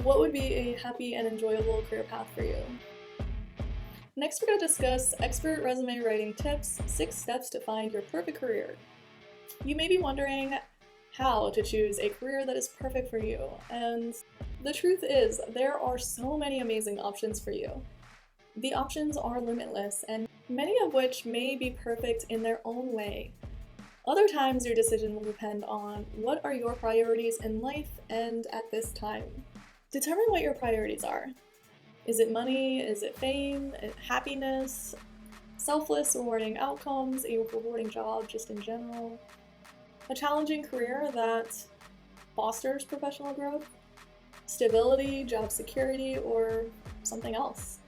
What would be a happy and enjoyable career path for you? Next, we're going to discuss expert resume writing tips, 6 steps to find your perfect career. You may be wondering how to choose a career that is perfect for you, and the truth is, there are so many amazing options for you. The options are limitless, and many of which may be perfect in their own way. Other times, your decision will depend on what are your priorities in life and at this time. Determine what your priorities are. Is it money? Is it fame? Happiness? Selfless, rewarding outcomes? A rewarding job just in general? A challenging career that fosters professional growth? Stability, job security, or something else?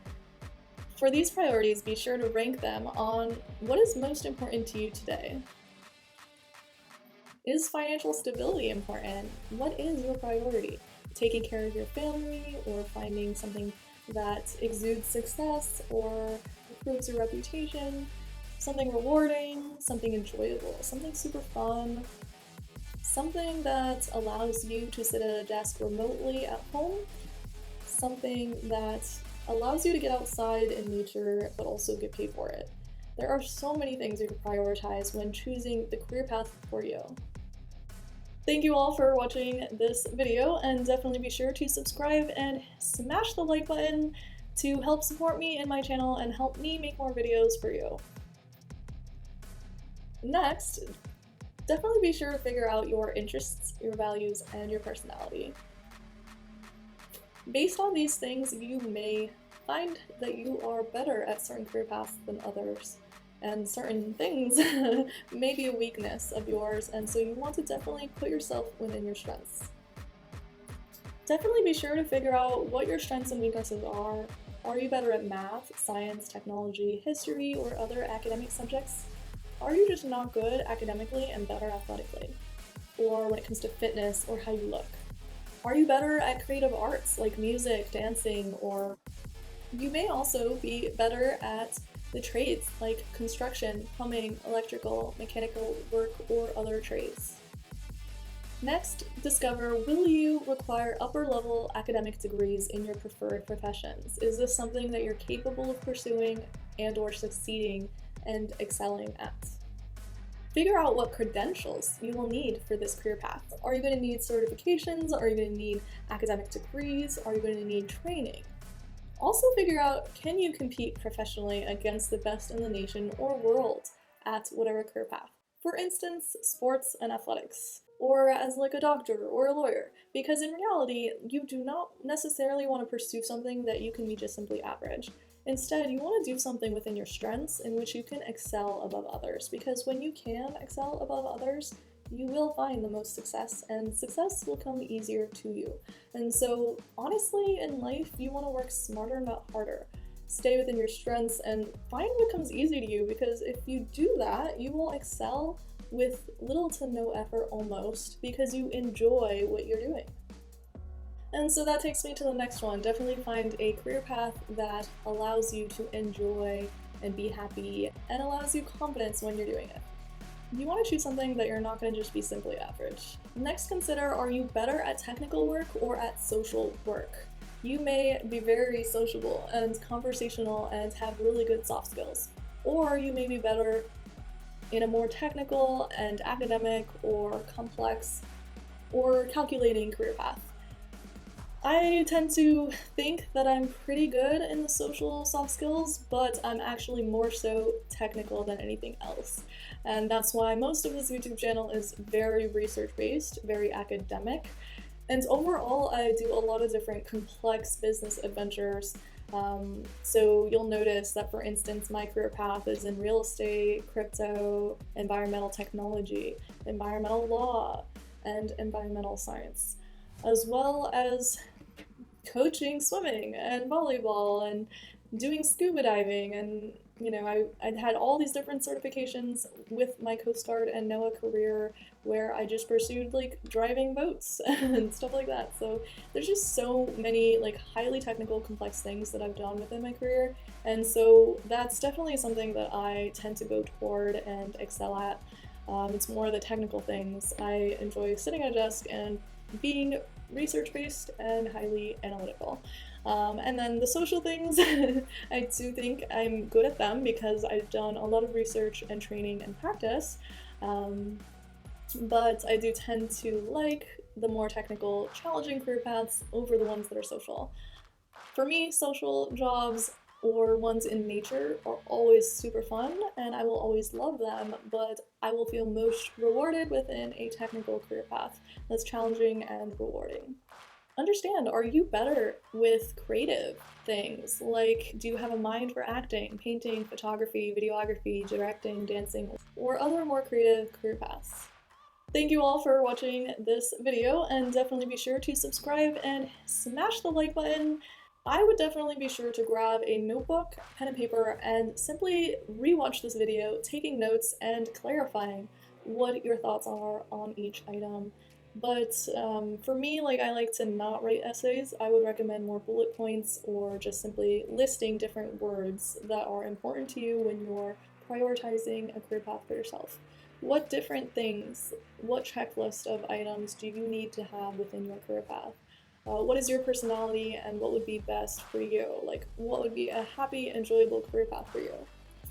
For these priorities, be sure to rank them on what is most important to you today. Is financial stability important? What is your priority? Taking care of your family, or finding something that exudes success or improves your reputation, something rewarding, something enjoyable, something super fun, something that allows you to sit at a desk remotely at home, something that allows you to get outside in nature but also get paid for it. There are so many things you can prioritize when choosing the career path for you. Thank you all for watching this video, and definitely be sure to subscribe and smash the like button to help support me and my channel and help me make more videos for you. Next, definitely be sure to figure out your interests, your values, and your personality. Based on these things, you may find that you are better at certain career paths than others, and certain things may be a weakness of yours, and so you want to definitely put yourself within your strengths. Definitely be sure to figure out what your strengths and weaknesses are. Are you better at math, science, technology, history, or other academic subjects? Are you just not good academically and better athletically? Or when it comes to fitness or how you look? Are you better at creative arts like music, dancing, or you may also be better at the trades like construction, plumbing, electrical, mechanical work, or other trades. Next, discover, will you require upper-level academic degrees in your preferred professions? Is this something that you're capable of pursuing and/or succeeding and excelling at? Figure out what credentials you will need for this career path. Are you going to need certifications? Are you going to need academic degrees? Are you going to need training? Also figure out, can you compete professionally against the best in the nation or world at whatever career path? For instance, sports and athletics, or as like a doctor or a lawyer, because in reality, you do not necessarily want to pursue something that you can be just simply average. Instead, you want to do something within your strengths in which you can excel above others, because when you can excel above others, you will find the most success, and success will come easier to you. And so, honestly, in life, you want to work smarter, not harder. Stay within your strengths and find what comes easy to you, because if you do that, you will excel with little to no effort almost, because you enjoy what you're doing. And so that takes me to the next one. Definitely find a career path that allows you to enjoy and be happy and allows you confidence when you're doing it. You want to choose something that you're not going to just be simply average. Next, consider, are you better at technical work or at social work? You may be very sociable and conversational and have really good soft skills, or you may be better in a more technical and academic or complex or calculating career path. I tend to think that I'm pretty good in the social soft skills, but I'm actually more so technical than anything else. And that's why most of this YouTube channel is very research-based, very academic. And overall, I do a lot of different complex business adventures. So you'll notice that, for instance, my career path is in real estate, crypto, environmental technology, environmental law, and environmental science, as well as coaching swimming and volleyball and doing scuba diving. And I had all these different certifications with my Coast Guard and NOAA career where I just pursued like driving boats and stuff like that. So there's just so many like highly technical, complex things that I've done within my career, and so that's definitely something that I tend to go toward and excel at. It's more the technical things. I enjoy sitting at a desk and being research-based and highly analytical. And then the social things, I do think I'm good at them because I've done a lot of research and training and practice, but I do tend to like the more technical, challenging career paths over the ones that are social. For me, social jobs or ones in nature are always super fun and I will always love them, but I will feel most rewarded within a technical career path that's challenging and rewarding. Understand, are you better with creative things? Like, do you have a mind for acting, painting, photography, videography, directing, dancing, or other more creative career paths? Thank you all for watching this video, and definitely be sure to subscribe and smash the like button. I would definitely be sure to grab a notebook, pen and paper, and simply rewatch this video, taking notes and clarifying what your thoughts are on each item. But for me, I like to not write essays. I would recommend more bullet points or just simply listing different words that are important to you when you're prioritizing a career path for yourself. What different things, what checklist of items do you need to have within your career path? What is your personality and what would be best for you? What would be a happy, enjoyable career path for you?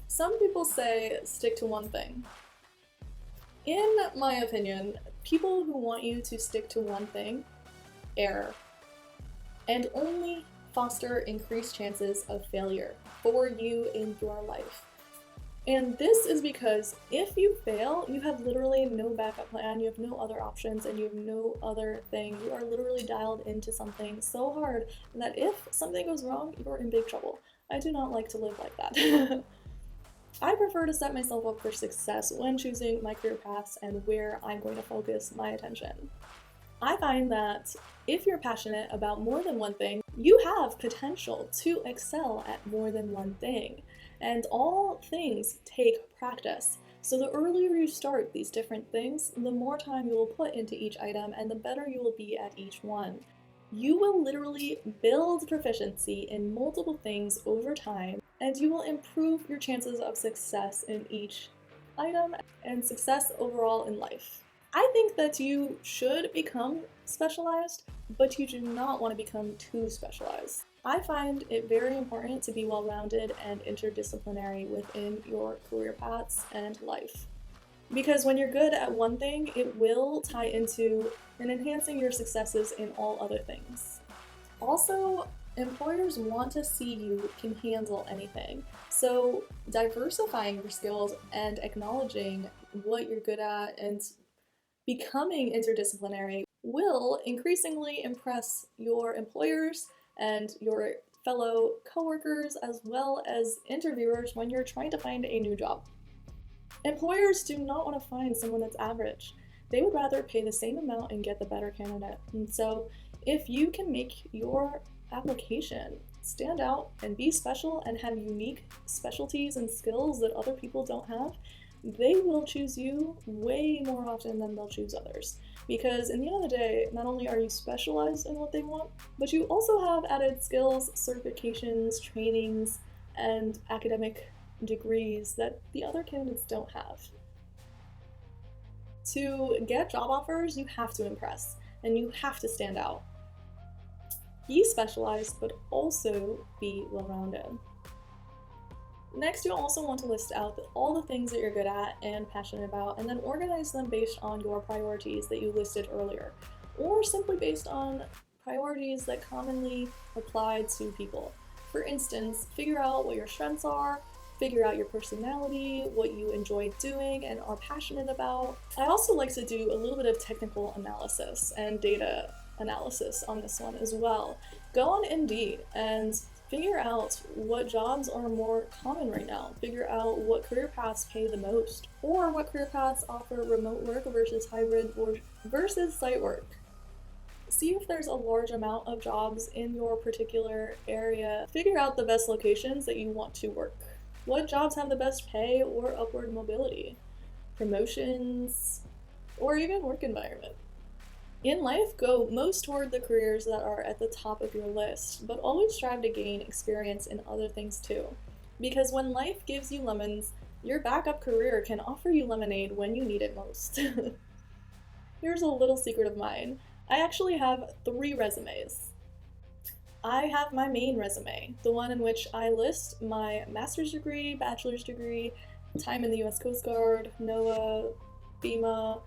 Some people say stick to one thing. In my opinion, people who want you to stick to one thing err and only foster increased chances of failure for you in your life. And this is because if you fail, you have literally no backup plan, you have no other options, and you have no other thing. You are literally dialed into something so hard that if something goes wrong, you're in big trouble. I do not like to live like that. I prefer to set myself up for success when choosing my career paths and where I'm going to focus my attention. I find that if you're passionate about more than one thing, you have potential to excel at more than one thing. And all things take practice. So the earlier you start these different things, the more time you will put into each item and the better you will be at each one. You will literally build proficiency in multiple things over time, and you will improve your chances of success in each item and success overall in life. I think that you should become specialized, but you do not want to become too specialized. I find it very important to be well-rounded and interdisciplinary within your career paths and life. Because when you're good at one thing, it will tie into and enhancing your successes in all other things. Also, employers want to see you can handle anything. So diversifying your skills and acknowledging what you're good at and becoming interdisciplinary will increasingly impress your employers and your fellow coworkers as well as interviewers when you're trying to find a new job. Employers do not want to find someone that's average. They would rather pay the same amount and get the better candidate. And so if you can make your application stand out and be special and have unique specialties and skills that other people don't have, they will choose you way more often than they'll choose others. Because in the end of the day, not only are you specialized in what they want, but you also have added skills, certifications, trainings, and academic degrees that the other candidates don't have. To get job offers, you have to impress, and you have to stand out. Be specialized, but also be well-rounded. Next, you'll also want to list out all the things that you're good at and passionate about, and then organize them based on your priorities that you listed earlier, or simply based on priorities that commonly apply to people. For instance, figure out what your strengths are, figure out your personality, what you enjoy doing and are passionate about. I also like to do a little bit of technical analysis and data analysis on this one as well. Go on Indeed and figure out what jobs are more common right now. Figure out what career paths pay the most, or what career paths offer remote work versus hybrid versus site work. See if there's a large amount of jobs in your particular area. Figure out the best locations that you want to work. What jobs have the best pay or upward mobility, promotions, or even work environment. In life, go most toward the careers that are at the top of your list, but always strive to gain experience in other things too. Because when life gives you lemons, your backup career can offer you lemonade when you need it most. Here's a little secret of mine. I actually have 3 resumes. I have my main resume, the one in which I list my master's degree, bachelor's degree, time in the US Coast Guard, NOAA, FEMA,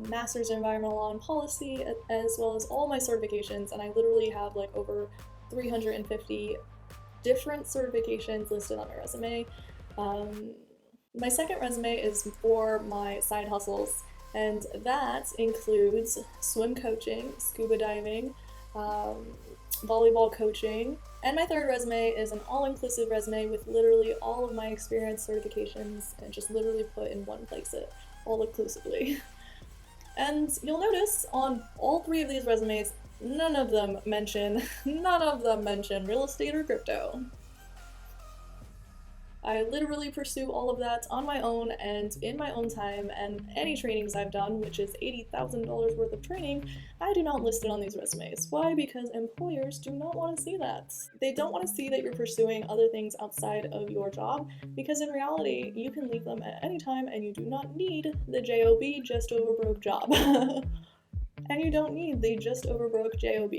master's in environmental law and policy, as well as all my certifications. And I literally have like over 350 different certifications listed on my resume. My second resume is for my side hustles, and that includes swim coaching, scuba diving, volleyball coaching, and my third resume is an all-inclusive resume with literally all of my experience, certifications, and just literally put in one place it all inclusively. And you'll notice on all 3 of these resumes, none of them mention real estate or crypto. I literally pursue all of that on my own and in my own time, and any trainings I've done, which is $80,000 worth of training, I do not list it on these resumes. Why? Because employers do not want to see that. They don't want to see that you're pursuing other things outside of your job, because in reality, you can leave them at any time and you do not need the JOB, just over broke job. And you don't need the just over broke JOB.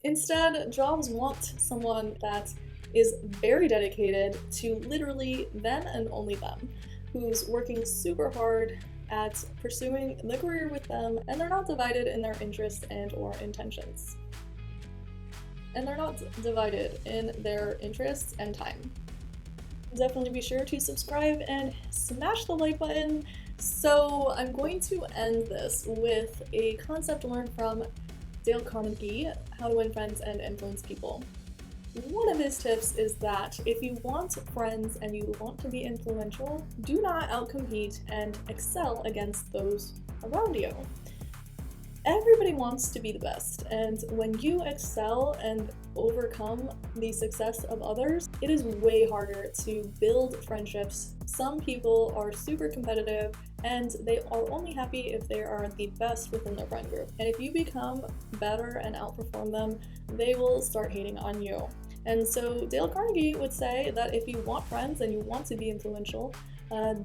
Instead, jobs want someone that is very dedicated to literally them and only them, who's working super hard at pursuing the career with them, and they're not divided in their interests and or intentions. And they're not divided in their interests and time. Definitely be sure to subscribe and smash the like button. So I'm going to end this with a concept learned from Dale Carnegie, How to Win Friends and Influence People. One of his tips is that if you want friends and you want to be influential, do not outcompete and excel against those around you. Everybody wants to be the best, and when you excel and overcome the success of others, it is way harder to build friendships. Some people are super competitive and they are only happy if they are the best within their friend group. And if you become better and outperform them, they will start hating on you. And so Dale Carnegie would say that if you want friends and you want to be influential,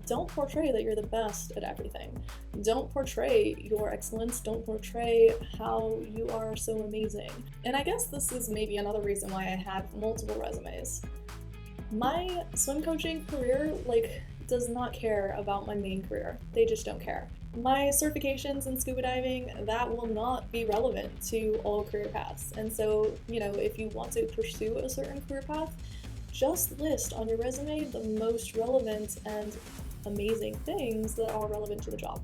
don't portray that you're the best at everything. Don't portray your excellence. Don't portray how you are so amazing. And I guess this is maybe another reason why I have multiple resumes. My swim coaching career, does not care about my main career. They just don't care. My certifications in scuba diving, that will not be relevant to all career paths. And so, if you want to pursue a certain career path, just list on your resume the most relevant and amazing things that are relevant to the job.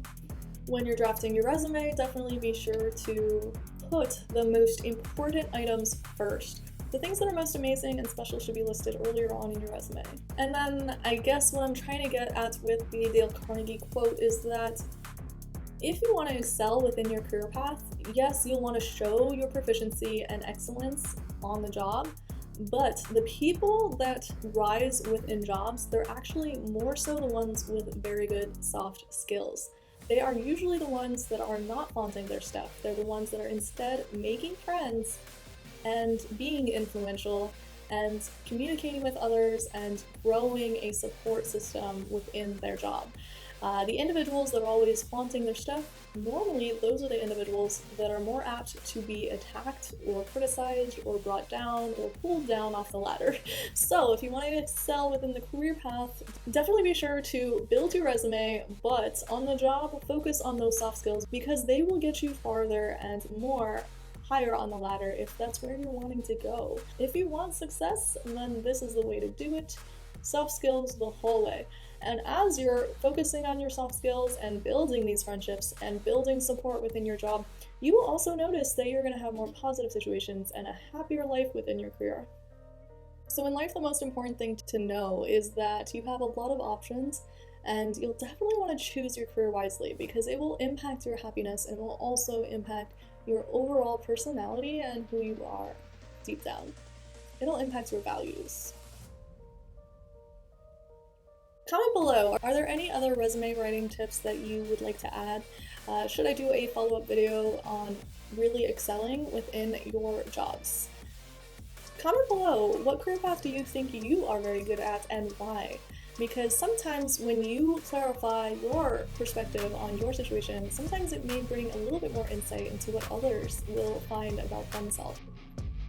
When you're drafting your resume, definitely be sure to put the most important items first. The things that are most amazing and special should be listed earlier on in your resume. And then I guess what I'm trying to get at with the Dale Carnegie quote is that if you want to excel within your career path, yes, you'll want to show your proficiency and excellence on the job, but the people that rise within jobs, they're actually more so the ones with very good soft skills. They are usually the ones that are not flaunting their stuff. They're the ones that are instead making friends and being influential and communicating with others and growing a support system within their job. The individuals that are always flaunting their stuff, normally those are the individuals that are more apt to be attacked or criticized or brought down or pulled down off the ladder. So if you want to excel within the career path, definitely be sure to build your resume, but on the job, focus on those soft skills because they will get you farther and more higher on the ladder if that's where you're wanting to go. If you want success, then this is the way to do it. Soft skills the whole way. And as you're focusing on your soft skills and building these friendships and building support within your job, you will also notice that you're going to have more positive situations and a happier life within your career. So in life, the most important thing to know is that you have a lot of options, and you'll definitely want to choose your career wisely because it will impact your happiness and will also impact your overall personality and who you are deep down. It'll impact your values. Comment below, are there any other resume writing tips that you would like to add? Should I do a follow-up video on really excelling within your jobs? Comment below, what career path do you think you are very good at and why? because sometimes when you clarify your perspective on your situation, sometimes it may bring a little bit more insight into what others will find about themselves.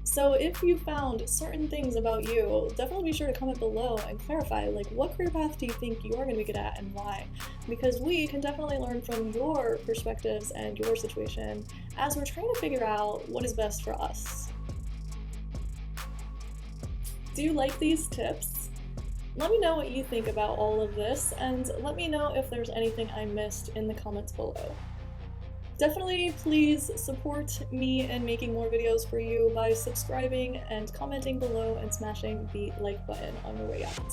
So if you found certain things about you, definitely be sure to comment below and clarify, like, what career path do you think you're going to be good at and why? Because we can definitely learn from your perspectives and your situation as we're trying to figure out what is best for us. Do you like these tips? Let me know what you think about all of this, and let me know if there's anything I missed in the comments below. Definitely please support me in making more videos for you by subscribing and commenting below and smashing the like button on your way out.